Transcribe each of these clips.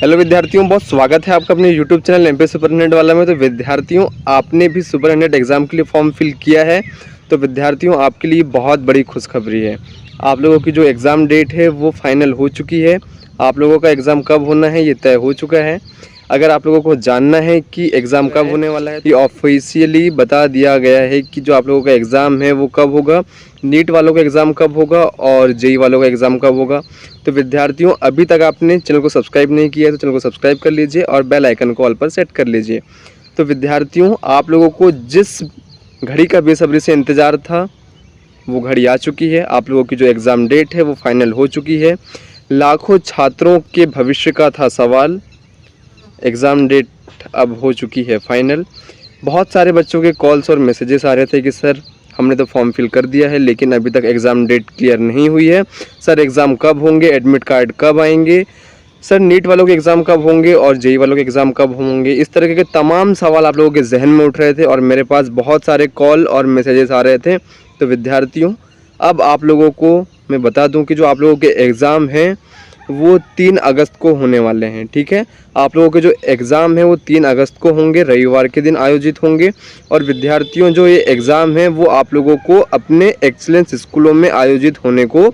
Hello विद्यार्थियों, बहुत स्वागत है आपका अपने यूट्यूब चैनल एमपी सुपरटेंडेंट वाला में। तो विद्यार्थियों, आपने भी सुपरटेंडेंट एग्ज़ाम के लिए फॉर्म फिल किया है। तो विद्यार्थियों, आपके लिए बहुत बड़ी खुशखबरी है। आप लोगों की जो एग्ज़ाम डेट है वो फाइनल हो चुकी है। आप लोगों का एग्ज़ाम कब होना है ये तय हो चुका है। अगर आप लोगों को जानना है कि एग्ज़ाम कब होने वाला है, ये ऑफिशियली बता दिया गया है कि जो आप लोगों का एग्ज़ाम है वो कब होगा, नीट वालों का एग्ज़ाम कब होगा और जेई वालों का एग्ज़ाम कब होगा। तो विद्यार्थियों, अभी तक आपने चैनल को सब्सक्राइब नहीं किया है तो चैनल को सब्सक्राइब कर लीजिए और बेल आइकन को ऑल पर सेट कर लीजिए। तो विद्यार्थियों, आप लोगों को जिस घड़ी का बेसब्री से इंतज़ार था वो घड़ी आ चुकी है। आप लोगों की जो एग्ज़ाम डेट है वो फाइनल हो चुकी है। लाखों छात्रों के भविष्य का था सवाल, एग्ज़ाम डेट अब हो चुकी है फाइनल। बहुत सारे बच्चों के कॉल्स और मैसेजेस आ रहे थे कि सर हमने तो फॉर्म फिल कर दिया है लेकिन अभी तक एग्ज़ाम डेट क्लियर नहीं हुई है। सर एग्ज़ाम कब होंगे, एडमिट कार्ड कब आएंगे, सर नीट वालों के एग्ज़ाम कब होंगे और जेई वालों के एग्ज़ाम कब होंगे। इस तरह के तमाम सवाल आप लोगों के जहन में उठ रहे थे और मेरे पास बहुत सारे कॉल और मैसेजेस आ रहे थे। तो विद्यार्थियों, अब आप लोगों को मैं बता दूं कि जो आप लोगों के एग्ज़ाम हैं वो 3 अगस्त को होने वाले हैं। ठीक है, आप लोगों के जो एग्ज़ाम है वो 3 अगस्त को होंगे, रविवार के दिन आयोजित होंगे। और विद्यार्थियों, जो ये एग्ज़ाम है वो आप लोगों को अपने एक्सीलेंस स्कूलों में आयोजित होने को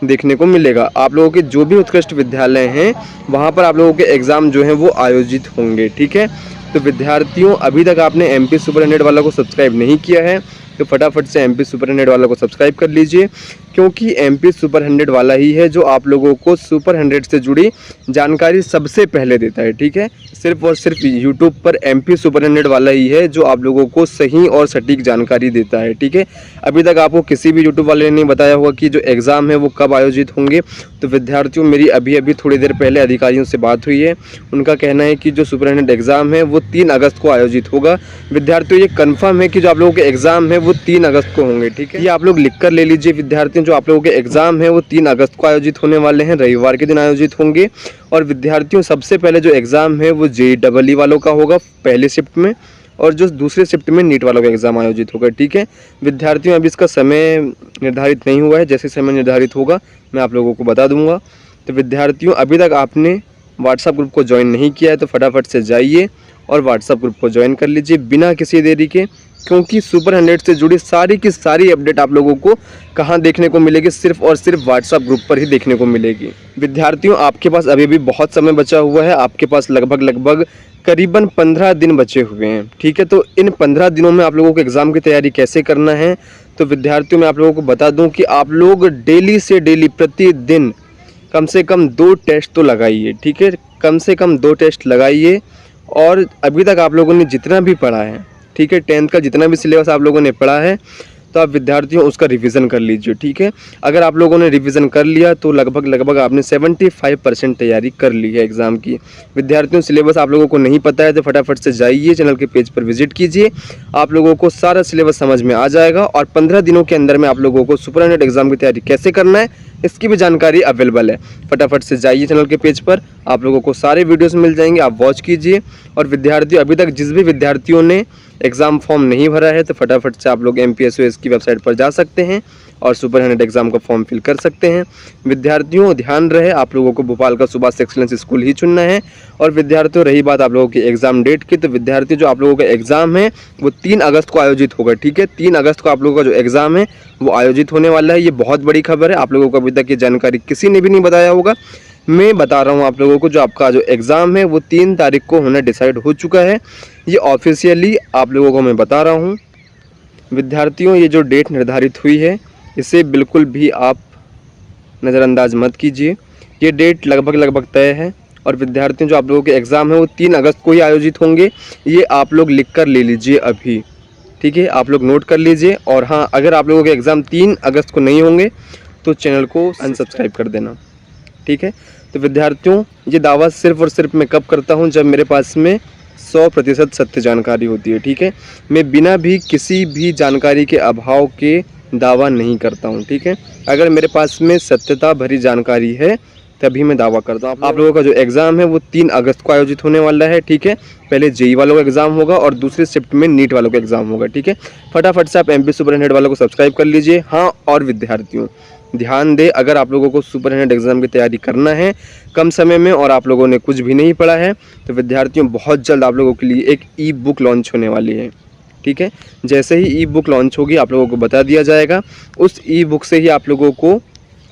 देखने को मिलेगा। आप लोगों के जो भी उत्कृष्ट विद्यालय हैं वहाँ पर आप लोगों के एग्ज़ाम जो हैं वो आयोजित होंगे। ठीक है, तो विद्यार्थियों, अभी तक आपने एमपी सुपरटेंडेंट वाला को सब्सक्राइब नहीं किया है तो फटाफट से एमपी सुपरटेंडेंट वाला को सब्सक्राइब कर लीजिए, क्योंकि एमपी सुपरटेंडेंट वाला ही है जो आप लोगों को सुपरटेंडेंट से जुड़ी जानकारी सबसे पहले देता है। ठीक है, सिर्फ और सिर्फ यूट्यूब पर एमपी सुपरटेंडेंट वाला ही है जो आप लोगों को सही और सटीक जानकारी देता है। ठीक है, अभी तक आपको किसी भी यूट्यूब वाले ने नहीं बताया होगा कि जो एग्ज़ाम है वो कब आयोजित होंगे। तो विद्यार्थियों, मेरी अभी थोड़ी देर पहले अधिकारियों से बात हुई है। उनका कहना है कि जो सुपरटेंडेंट एग्ज़ाम है वो 3 अगस्त को आयोजित होगा। विद्यार्थियों, ये कन्फर्म है कि जो आप लोगों के एग्ज़ाम है वो 3 अगस्त को होंगे। ठीक है, ये आप लोग लिख कर ले लीजिए विद्यार्थियों, जो आप लोगों के एग्ज़ाम है वो 3 अगस्त को आयोजित होने वाले हैं, रविवार के दिन आयोजित होंगे। और विद्यार्थियों, सबसे पहले जो एग्ज़ाम है वो जेईई वालों का होगा पहले शिफ्ट में, और जो दूसरे शिफ्ट में नीट वालों का एग्ज़ाम आयोजित होगा। ठीक है विद्यार्थियों, अभी इसका समय निर्धारित नहीं हुआ है, जैसे समय निर्धारित होगा मैं आप लोगों को बता दूंगा। तो विद्यार्थियों, अभी तक आपने व्हाट्सएप ग्रुप को ज्वाइन नहीं किया है तो फटाफट से जाइए और व्हाट्सएप ग्रुप को ज्वाइन कर लीजिए बिना किसी देरी के, क्योंकि सुपरटेंडेंट से जुड़ी सारी की सारी अपडेट आप लोगों को कहाँ देखने को मिलेगी, सिर्फ और सिर्फ व्हाट्सएप ग्रुप पर ही देखने को मिलेगी। विद्यार्थियों, आपके पास अभी भी बहुत समय बचा हुआ है, आपके पास लगभग करीबन 15 दिन बचे हुए हैं। ठीक है, तो इन 15 दिनों में आप लोगों को एग्ज़ाम की तैयारी कैसे करना है, तो विद्यार्थियों मैं आप लोगों को बता दूं कि आप लोग डेली से डेली प्रतिदिन कम से कम 2 टेस्ट तो लगाइए। ठीक है, कम से कम 2 टेस्ट लगाइए। और अभी तक आप लोगों ने जितना भी पढ़ा है, ठीक है, 10th का जितना भी सिलेबस आप लोगों ने पढ़ा है तो आप विद्यार्थियों उसका रिवीजन कर लीजिए। ठीक है, अगर आप लोगों ने रिवीजन कर लिया तो लगभग आपने 75% तैयारी कर ली है एग्ज़ाम की। विद्यार्थियों, सिलेबस आप लोगों को नहीं पता है तो फटाफट से जाइए, चैनल के पेज पर विजिट कीजिए, आप लोगों को सारा सिलेबस समझ में आ जाएगा। और 15 दिनों के अंदर में आप लोगों को सुपरटेंडेंट एग्ज़ाम की तैयारी कैसे करना है इसकी भी जानकारी अवेलेबल है। फटाफट से जाइए चैनल के पेज पर, आप लोगों को सारे वीडियोस मिल जाएंगे, आप वॉच कीजिए। और विद्यार्थियों, अभी तक जिस भी विद्यार्थियों ने एग्ज़ाम फॉर्म नहीं भरा है तो फटाफट से आप लोग MPSOS की वेबसाइट पर जा सकते हैं और सुपरटेंडेंट एग्ज़ाम का फॉर्म फिल कर सकते हैं। विद्यार्थियों, ध्यान रहे, आप लोगों को भोपाल का सुभाष एक्सीलेंस स्कूल ही चुनना है। और विद्यार्थियों, रही बात आप लोगों की एग्ज़ाम डेट की, तो विद्यार्थियों, जो आप लोगों का एग्ज़ाम है वो 3 अगस्त को आयोजित होगा। ठीक है, 3 अगस्त को आप लोगों का जो एग्ज़ाम है वो आयोजित होने वाला है। ये बहुत बड़ी खबर है, आप लोगों को अभी तक ये जानकारी किसी ने भी नहीं बताया होगा। मैं बता रहा हूँ आप लोगों को, जो आपका जो एग्ज़ाम है वो 3 तारीख को होना डिसाइड हो चुका है। ये ऑफिशियली आप लोगों को मैं बता रहा हूँ। विद्यार्थियों, ये जो डेट निर्धारित हुई है इसे बिल्कुल भी आप नज़रअंदाज मत कीजिए, ये डेट लगभग तय है। और विद्यार्थियों, जो आप लोगों के एग्ज़ाम है वो 3 अगस्त को ही आयोजित होंगे, ये आप लोग लिख कर ले लीजिए अभी। ठीक है, आप लोग नोट कर लीजिए। और हाँ, अगर आप लोगों के एग्ज़ाम 3 अगस्त को नहीं होंगे तो चैनल को अनसब्सक्राइब कर देना। ठीक है, तो विद्यार्थियों, ये दावा सिर्फ और सिर्फ मैं कब करता हूँ जब मेरे पास में 100% सत्य जानकारी होती है। ठीक है, मैं बिना भी किसी भी जानकारी के अभाव के दावा नहीं करता हूँ। ठीक है, अगर मेरे पास में सत्यता भरी जानकारी है तभी मैं दावा करता हूँ। आप लोगों का जो एग्ज़ाम है वो 3 अगस्त को आयोजित होने वाला है। ठीक है, पहले जेई वालों का एग्ज़ाम होगा और दूसरे शिफ्ट में नीट वालों का एग्ज़ाम होगा। ठीक है, फटाफट से आप एमपी सुपरटेंडेंट वालों को सब्सक्राइब कर लीजिए। हाँ, और विद्यार्थियों, ध्यान दें। अगर आप लोगों को सुपरिटेंडेंट एग्ज़ाम की तैयारी करना है कम समय में और आप लोगों ने कुछ भी नहीं पढ़ा है तो विद्यार्थियों बहुत जल्द आप लोगों के लिए एक ई बुक लॉन्च होने वाली है। ठीक है, जैसे ही ई बुक लॉन्च होगी आप लोगों को बता दिया जाएगा। उस ई बुक से ही आप लोगों को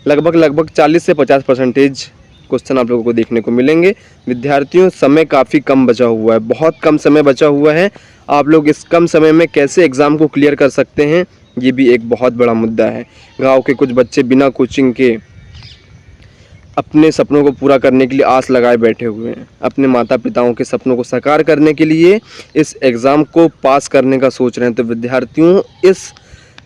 लगभग 40 से 50% क्वेश्चन आप लोगों को देखने को मिलेंगे। विद्यार्थियों समय काफ़ी कम बचा हुआ है, बहुत कम समय बचा हुआ है। आप लोग इस कम समय में कैसे एग्ज़ाम को क्लियर कर सकते हैं ये भी एक बहुत बड़ा मुद्दा है। गांव के कुछ बच्चे बिना कोचिंग के अपने सपनों को पूरा करने के लिए आस लगाए बैठे हुए हैं। अपने माता पिताओं के सपनों को साकार करने के लिए इस एग्ज़ाम को पास करने का सोच रहे हैं। तो विद्यार्थियों इस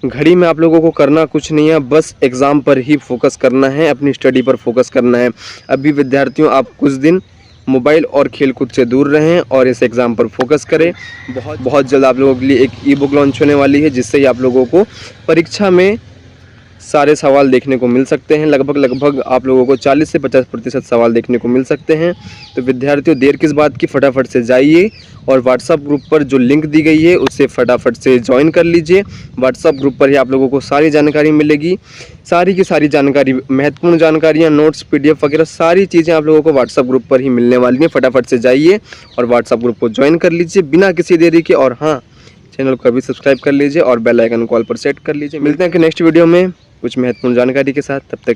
घड़ी में आप लोगों को करना कुछ नहीं है, बस एग्ज़ाम पर ही फोकस करना है, अपनी स्टडी पर फोकस करना है। अभी विद्यार्थियों आप कुछ दिन मोबाइल और खेलकूद से दूर रहें और इस एग्ज़ाम पर फोकस करें। बहुत जल्द आप लोगों के लिए एक ई बुक लॉन्च होने वाली है जिससे ही आप लोगों को परीक्षा में सारे सवाल देखने को मिल सकते हैं। लगभग आप लोगों को 40 से 50% सवाल देखने को मिल सकते हैं। तो विद्यार्थियों देर किस बात की, फटाफट से जाइए और व्हाट्सएप ग्रुप पर जो लिंक दी गई है उससे फटाफट से ज्वाइन कर लीजिए। व्हाट्सएप ग्रुप पर ही आप लोगों को सारी जानकारी मिलेगी, सारी की सारी जानकारी, महत्वपूर्ण जानकारियाँ, नोट्स, PDF वगैरह सारी चीज़ें आप लोगों को व्हाट्सएप ग्रुप पर ही मिलने वाली हैं। फटाफट से जाइए और व्हाट्सएप ग्रुप को ज्वाइन कर लीजिए बिना किसी देरी के। और हाँ, चैनल को अभी सब्सक्राइब कर लीजिए और बेल आइकन कॉल पर सेट कर लीजिए। मिलते हैं कि नेक्स्ट वीडियो में कुछ महत्वपूर्ण जानकारी के साथ। तब तक